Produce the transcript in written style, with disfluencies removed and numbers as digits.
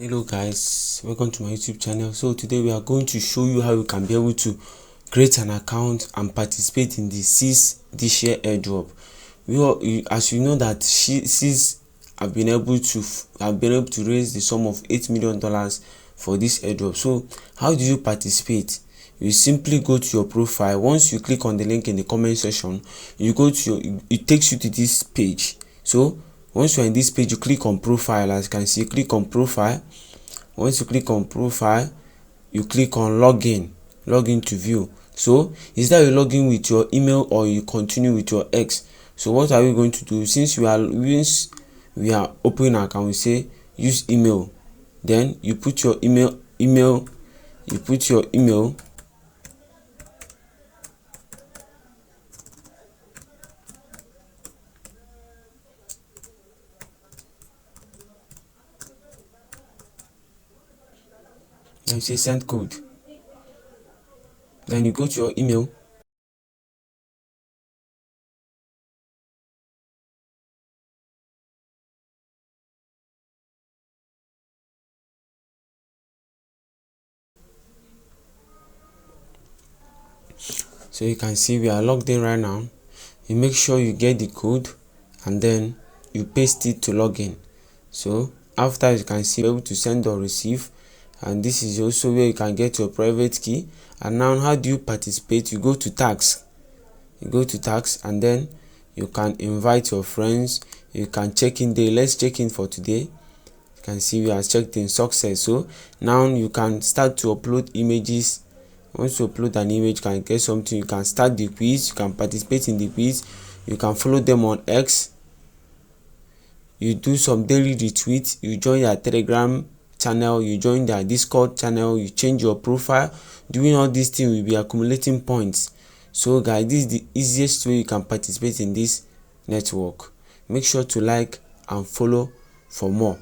Hello guys, welcome to my YouTube channel. So today we are going to show you how you can be able to create an account and participate in the Cess this year airdrop. As you know that Cess have been able to raise the sum of $8 million for this airdrop. So how do you participate? You simply go to your profile. Once you click on the link in the comment section, you go to it takes you to this page. So once you're in this page, you click on profile. As you can see, click on profile. Once you click on profile, you click on login to view. So is that you log in with your email or you continue with your X? So what are we going to do? Since we are opening an account, we say use email. Then you put your email. You put your email. Then you say send code. Then you go to your email. So you can see we are logged in right now. You make sure you get the code and then you paste it to login. So after, you can see able to send or receive, and this is also where you can get your private key. And now how do you participate? You go to tags. And then you can invite your friends. You can check in day. Let's check in for today. You can see we are checked in success. So now you can start to upload images. Once you upload an image, you can get something. You can start the quiz. You can participate in the quiz. You can follow them on X. You do some daily retweets. You join their Telegram channel. You join their Discord channel. You change your profile. Doing all these things will be accumulating points. So guys, this is the easiest way you can participate in this network. Make sure to like and follow for more.